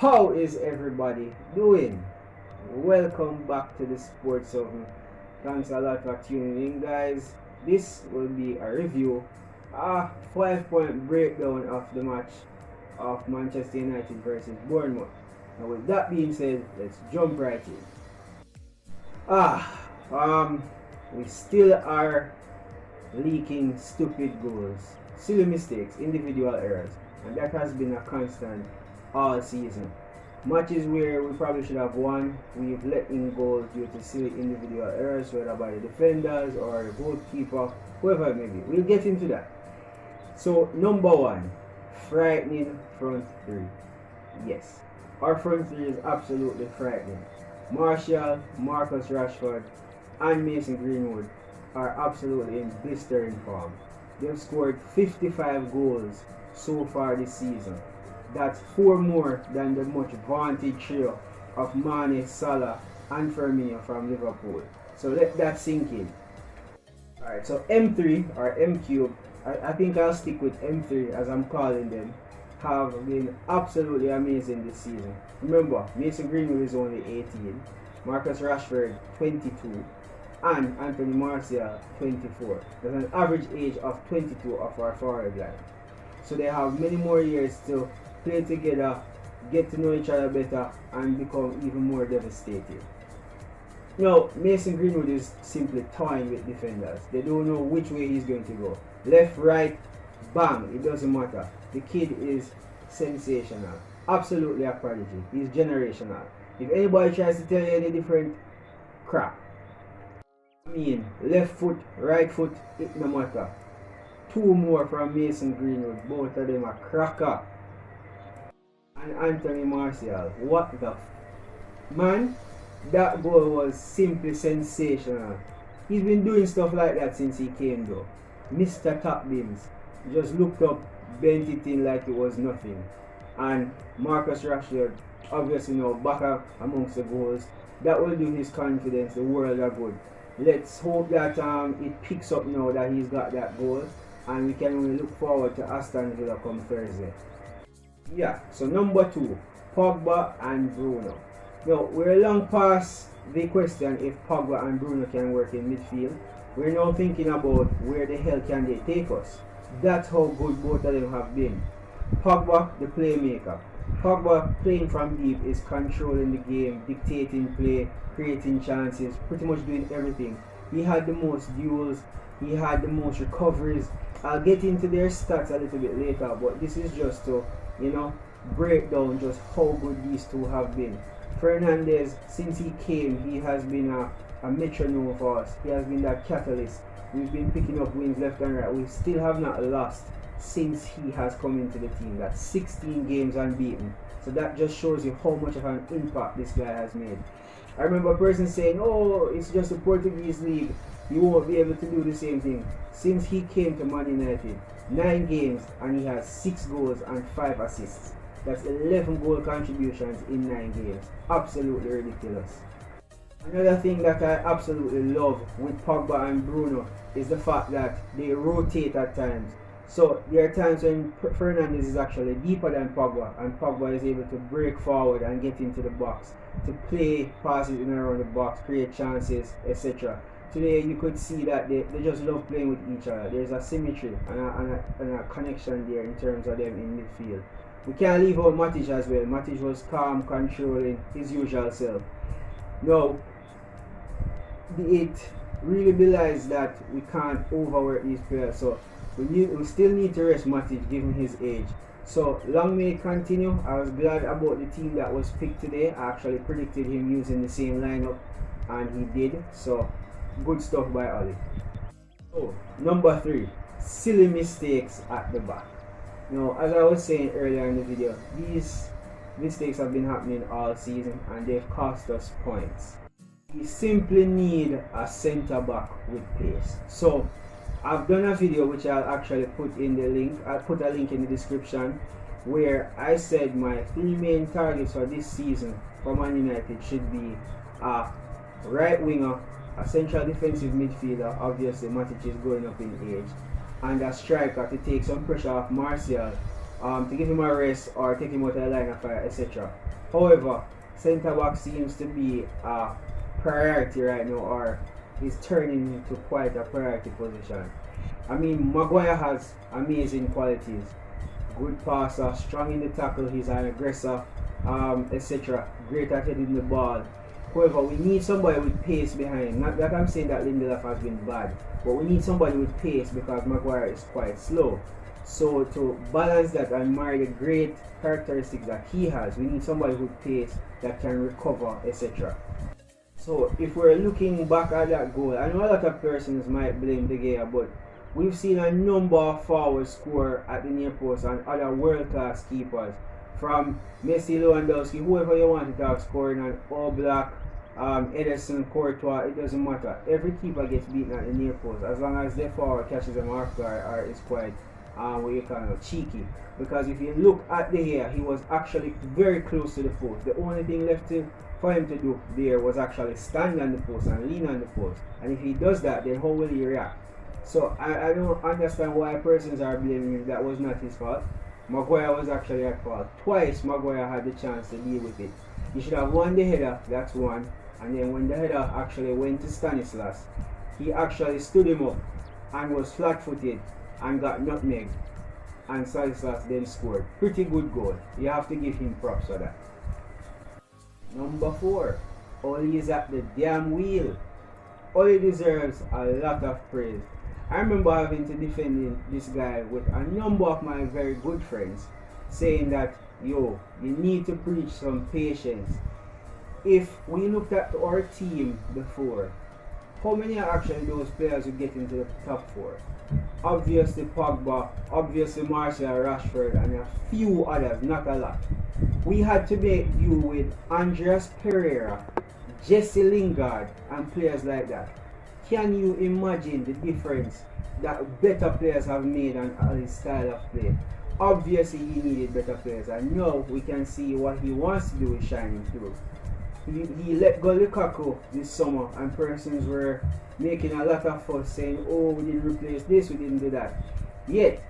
How is everybody doing? Welcome back to the Sports Oven. Thanks a lot for tuning in, guys. This will be a review, a 5-point breakdown of the match of Manchester United versus Bournemouth. Now, with that being said, let's jump right in. We still are leaking stupid goals, silly mistakes, individual errors, and that has been a constant all season. Matches where we probably should have won, we've let in goals due to silly individual errors, whether by the defenders or the goalkeeper, whoever it may be. We'll get into that. So, number one, frightening front three. Yes, our front three is absolutely frightening. Martial, Marcus Rashford, and Mason Greenwood are absolutely in blistering form. They've scored 55 goals so far this season. That's 4 more than the much vaunted trio of Mane, Salah, and Firmino from Liverpool. So let that sink in. Alright, so M3 or M Cube, I think I'll stick with M3 as I'm calling them, have been absolutely amazing this season. Remember, Mason Greenwood is only 18, Marcus Rashford 22, and Anthony Martial 24. There's an average age of 22 of our forward line. So they have many more years to play together, get to know each other better, and become even more devastating. Now, Mason Greenwood is simply toying with defenders. They don't know which way he's going to go. Left, right, bang, it doesn't matter. The kid is sensational. Absolutely a prodigy. He's generational. If anybody tries to tell you any different, crap. I mean, left foot, right foot, it no matter. 2 more from Mason Greenwood. Both of them are cracker. And Anthony Martial, what the man, that goal was simply sensational. He's been doing stuff like that since he came though. Mr. Top Bins just looked up, bent it in like it was nothing. And Marcus Rashford, obviously now back up amongst the goals. That will do his confidence the world of good. Let's hope that it picks up now that he's got that goal, and we can only look forward to Aston Villa come Thursday. Yeah, so number 2, Pogba and Bruno. Now, we're long past the question if Pogba and Bruno can work in midfield. We're now thinking about where the hell can they take us. That's how good both of them have been. Pogba, the playmaker. Pogba playing from deep is controlling the game, dictating play, creating chances, pretty much doing everything. He had the most duels, he had the most recoveries. I'll get into their stats a little bit later, but this is just to, break down just how good these two have been. Fernandes, since he came, he has been a metronome for us. He has been that catalyst. We've been picking up wins left and right. We still have not lost since he has come into the team. That's 16 games unbeaten. So that just shows you how much of an impact this guy has made. I remember a person saying, oh, it's just a Portuguese league, you won't be able to do the same thing. Since he came to Man United, 9 games and he has 6 goals and 5 assists. That's 11 goal contributions in 9 games. Absolutely ridiculous. Another thing that I absolutely love with Pogba and Bruno is the fact that they rotate at times. So there are times when Fernandes is actually deeper than Pogba, and Pogba is able to break forward and get into the box, to play passes in and around the box, create chances, etc. Today you could see that they just love playing with each other. There's a symmetry and a connection there in terms of them in midfield. We can't leave out Matic as well. Matic was calm, controlling, his usual self. Now, it really belies that we can't overwork these players. So we still need to rest Matic given his age. So long may it continue. I was glad about the team that was picked today. I actually predicted him using the same lineup, and he did. So good stuff by Oli. So number 3, silly mistakes at the back. Now, as I was saying earlier in the video, these mistakes have been happening all season and they've cost us points. We simply need a centre back with pace. So I've done a video which I'll actually put in the link. I'll put a link in the description where I said my 3 main targets for this season for Man United should be a right winger, a central defensive midfielder, obviously Matic is going up in age, and a striker to take some pressure off Martial to give him a rest or take him out of the line of fire, etc. However, centre back seems to be a priority right now, or is turning into quite a priority position. I mean, Maguire has amazing qualities. Good passer, strong in the tackle, he's an aggressor, etc. Great at heading the ball. However, we need somebody with pace behind. Not that I'm saying that Lindelof has been bad, but we need somebody with pace because Maguire is quite slow. So to balance that and marry the great characteristics that he has, we need somebody with pace that can recover, etc. So if we're looking back at that goal, I know a lot of persons might blame De Gea, but we've seen a number of forwards score at the near post and other world-class keepers. From Messi, Lewandowski, whoever you want to have scoring on All Black, Ederson, Courtois, it doesn't matter. Every keeper gets beaten at the near post as long as their forward catches them off guard or is quite what you call cheeky. Because if you look at De Gea, he was actually very close to the post. The only thing left for him to do there was actually stand on the post and lean on the post. And if he does that, then how will he react? So I don't understand why persons are blaming him. That was not his fault. Maguire was actually at fault. Twice Maguire had the chance to deal with it. He should have won the header, that's one. And then when the header actually went to Stanislas, he actually stood him up and was flat-footed and got nutmegged. And Stanislas then scored. Pretty good goal. You have to give him props for that. Number 4. Oli is at the damn wheel. Oli deserves a lot of praise. I remember having to defend this guy with a number of my very good friends, saying that, yo, you need to preach some patience. If we looked at our team before, how many are actually those players who get into the top 4? Obviously Pogba, obviously Martial, Rashford, and a few others, not a lot. We had to make do with Andreas Pereira, Jesse Lingard, and players like that. Can you imagine the difference that better players have made on his style of play? Obviously he needed better players, and now we can see what he wants to do is shining through. He let go Lukaku this summer, and persons were making a lot of fuss saying, oh, we didn't replace this, we didn't do that. Yet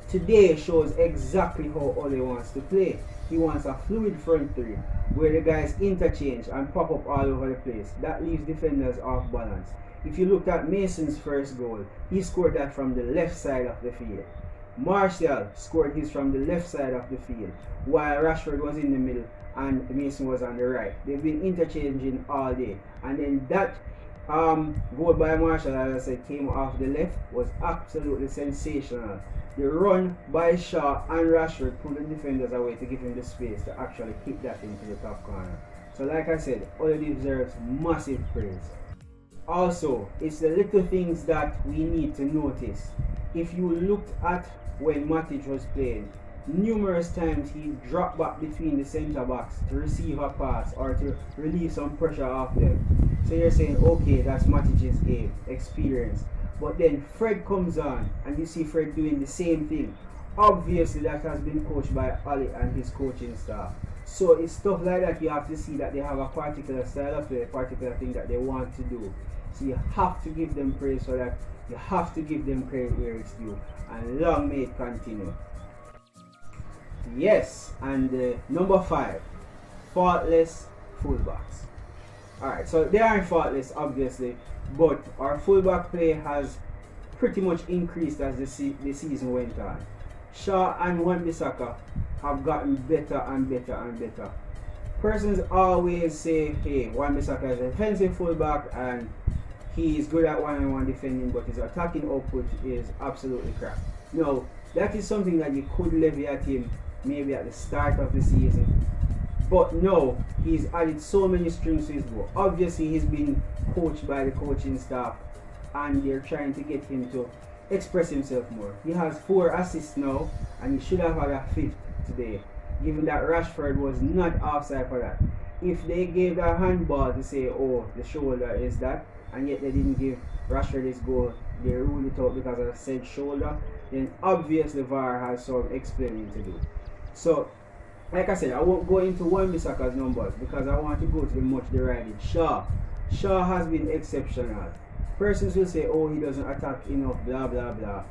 today shows exactly how Ole wants to play. He wants a fluid front three where the guys interchange and pop up all over the place. That leaves defenders off balance. If you looked at Mason's first goal, he scored that from the left side of the field. Martial scored his from the left side of the field, while Rashford was in the middle and Mason was on the right. They've been interchanging all day. And then that goal by Martial, as I said, came off the left, was absolutely sensational. The run by Shaw and Rashford pulled the defenders away to give him the space to actually kick that into the top corner. So like I said, Ole deserves massive praise. Also, it's the little things that we need to notice. If you looked at when Matic was playing, numerous times he dropped back between the centre backs to receive a pass or to relieve some pressure off them. So you're saying, okay, that's Matic's game, experience. But then Fred comes on and you see Fred doing the same thing. Obviously that has been coached by Ali and his coaching staff. So it's stuff like that you have to see that they have a particular style of play, a particular thing that they want to do. So you have to give them praise for that. You have to give them credit where it's due. And long may it continue. Yes, and number 5, faultless fullbacks. Alright, so they aren't faultless obviously, but our fullback play has pretty much increased as the season went on. Shaw and Wan-Bissaka have gotten better and better and better. Persons always say, hey, Wan-Bissaka is a defensive fullback and he is good at one-on-one defending, but his attacking output is absolutely crap. Now, that is something that you could levy at him maybe at the start of the season. But no, he's added so many strings to his bow. Obviously, he's been coached by the coaching staff and they're trying to get him to express himself more. He has 4 assists now and he should have had a 5th today, given that Rashford was not offside for that. If they gave a handball to say, oh, the shoulder is that, and yet they didn't give Rashford his goal, they ruled it out because of said shoulder, then obviously VAR has some explaining to do. So, like I said, I won't go into Wan-Bissaka's numbers because I want to go to the much derided Shaw. Shaw has been exceptional. Persons will say, oh, he doesn't attack enough, blah, blah, blah.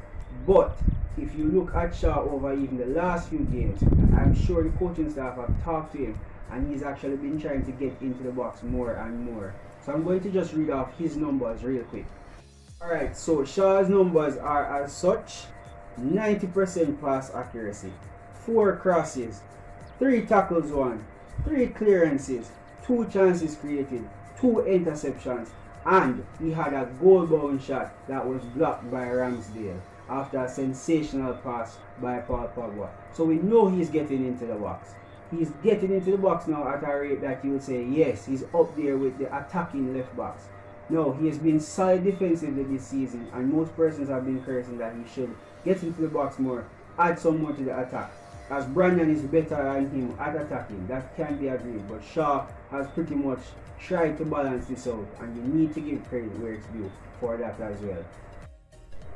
But if you look at Shaw over even the last few games, I'm sure the coaching staff have talked to him and he's actually been trying to get into the box more and more. So I'm going to just read off his numbers real quick. Alright, so Shaw's numbers are as such: 90% pass accuracy, 4 crosses, 3 tackles won, 3 clearances, 2 chances created, 2 interceptions, and he had a goal bound shot that was blocked by Ramsdale after a sensational pass by Paul Pogba. So we know he's getting into the box. He's getting into the box now at a rate that you would say, yes, he's up there with the attacking left backs. No, he has been solid defensively this season, and most persons have been cursing that he should get into the box more, add some more to the attack. As Brandon is better than him at attacking, that can be agreed, but Shaw has pretty much tried to balance this out, and you need to give credit where it's due for that as well.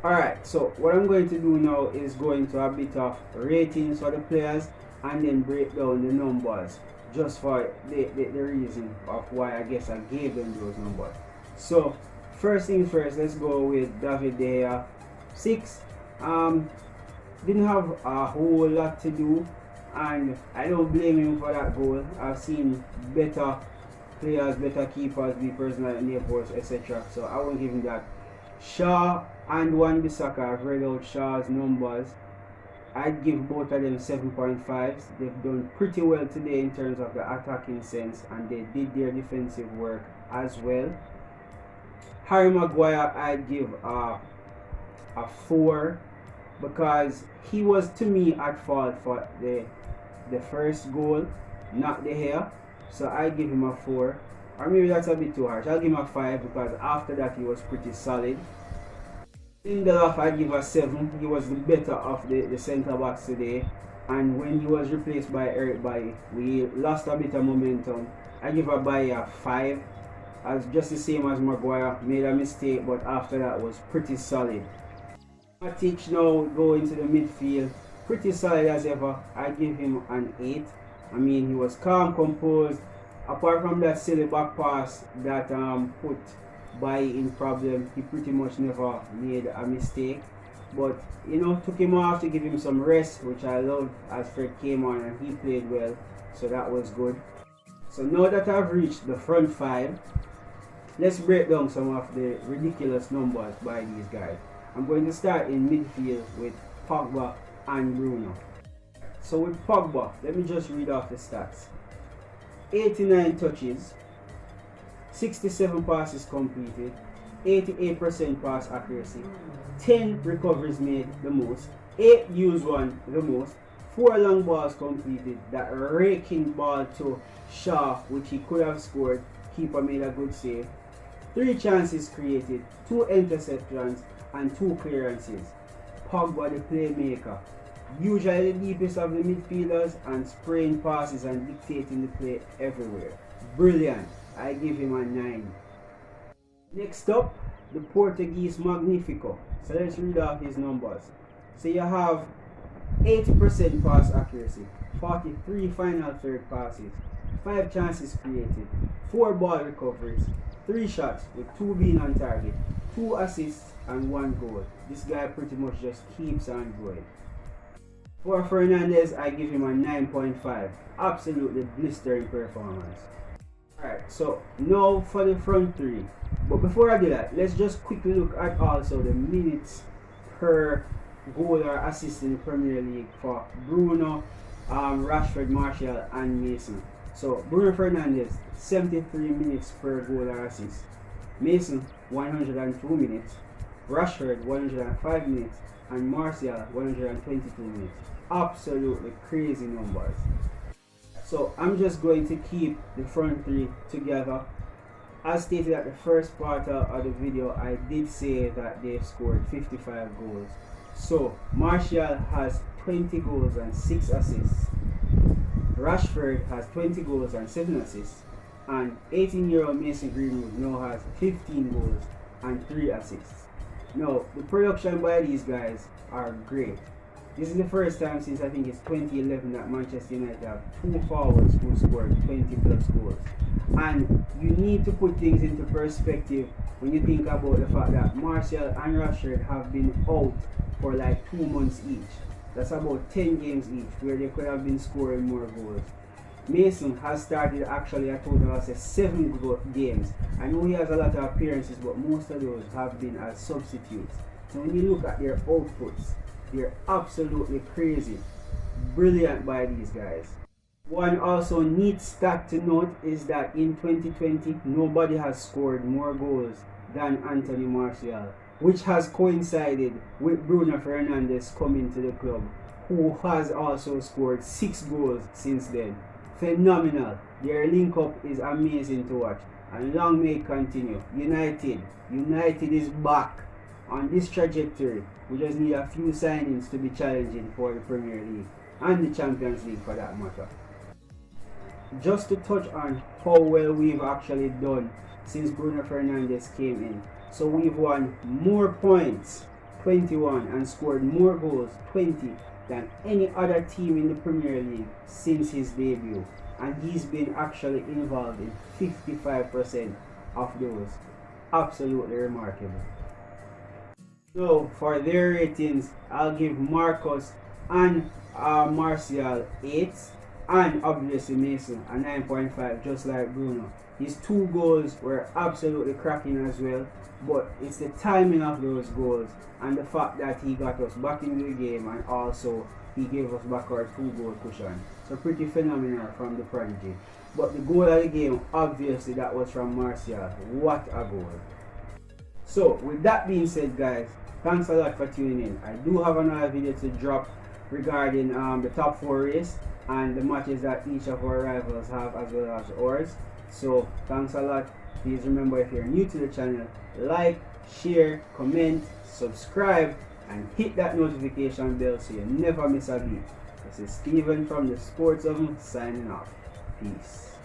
Alright, so what I'm going to do now is going to a bit of ratings for the players and then break down the numbers just for the reason of why I guess I gave them those numbers. So first things first, let's go with David De Gea. 6. Didn't have a whole lot to do, and I don't blame him for that goal. I've seen better players, better keepers be personal in the airports, etc. So I won't give him that. Shaw and Wan-Bissaka, I've read out Shaw's numbers. I'd give both of them 7.5s. They've done pretty well today in terms of the attacking sense, and they did their defensive work as well. Harry Maguire, I'd give a 4, because he was, to me, at fault for the first goal, not De Gea. So I give him a 4, or maybe that's a bit too harsh. I'll give him a 5 because after that he was pretty solid. Lindelof, I give a 7. He was the better of the centre backs today, and when he was replaced by Eric Bailly, we lost a bit of momentum. I give a Bailly a 5, as just the same as Maguire. Made a mistake, but after that was pretty solid. Matic now go into the midfield, pretty solid as ever. I give him an 8. I mean, he was calm, composed. Apart from that silly back pass that put Bailly in problem, he pretty much never made a mistake. But you know, took him off to give him some rest, which I loved, as Fred came on and he played well, so that was good. So now that I've reached the front 5, let's break down some of the ridiculous numbers by these guys. I'm going to start in midfield with Pogba and Bruno. So with Pogba, let me just read off the stats. 89 touches, 67 passes completed, 88% pass accuracy, 10 recoveries made, the most, 8 used one, the most, 4 long balls completed, that raking ball to Shaw, which he could have scored, keeper made a good save, 3 chances created, 2 interceptions, and 2 clearances. Pogba the playmaker, usually the deepest of the midfielders, and spraying passes and dictating the play everywhere. Brilliant. I give him a 9. Next up, the Portuguese Magnifico. So let's read off his numbers. So you have 80% pass accuracy, 43 final third passes, 5 chances created, 4 ball recoveries, 3 shots with 2 being on target, 2 assists and 1 goal. This guy pretty much just keeps on going. For Fernandes, I give him a 9.5. Absolutely blistering performance. Alright, so now for the front 3. But before I do that, let's just quickly look at also the minutes per goal or assist in the Premier League for Bruno, Rashford, Martial and Mason. So Bruno Fernandes, 73 minutes per goal or assist. Mason, 102 minutes. Rashford, 105 minutes. And Martial, 122 minutes. Absolutely crazy numbers. So I'm just going to keep the front 3 together. As stated at the first part of the video, I did say that they've scored 55 goals. So Martial has 20 goals and 6 assists. Rashford has 20 goals and 7 assists. And 18-year-old Mason Greenwood now has 15 goals and 3 assists. Now, the production by these guys are great. This is the first time since I think it's 2011 that Manchester United have two forwards who scored 20 plus goals. And you need to put things into perspective when you think about the fact that Martial and Rashford have been out for like 2 months each. That's about 10 games each where they could have been scoring more goals. Mason has started actually a total of 7 games. I know he has a lot of appearances, but most of those have been as substitutes. So when you look at their outputs, they're absolutely crazy. Brilliant by these guys. One also neat stat to note is that in 2020, nobody has scored more goals than Anthony Martial, which has coincided with Bruno Fernandes coming to the club, who has also scored 6 goals since then. Phenomenal. Their link up is amazing to watch, and long may it continue. United is back on this trajectory. We just need a few signings to be challenging for the Premier League and the Champions League for that matter. Just to touch on how well we've actually done since Bruno Fernandes came in. So we've won more points, 21, and scored more goals, 20, than any other team in the Premier League since his debut. And he's been actually involved in 55% of those. Absolutely remarkable. So for their ratings, I'll give Marcus and Martial 8s, and obviously Mason a 9.5, just like Bruno. His 2 goals were absolutely cracking as well, but it's the timing of those goals and the fact that he got us back into the game, and also he gave us back our 2-goal cushion. So pretty phenomenal from the prodigy. But the goal of the game, obviously that was from Martial. What a goal. So with that being said, guys, thanks a lot for tuning in. I do have another video to drop regarding the top 4 race and the matches that each of our rivals have as well as ours. So thanks a lot. Please remember, if you're new to the channel, like, share, comment, subscribe, and hit that notification bell so you never miss a beat. This is Steven from the Sports Oven signing off. Peace.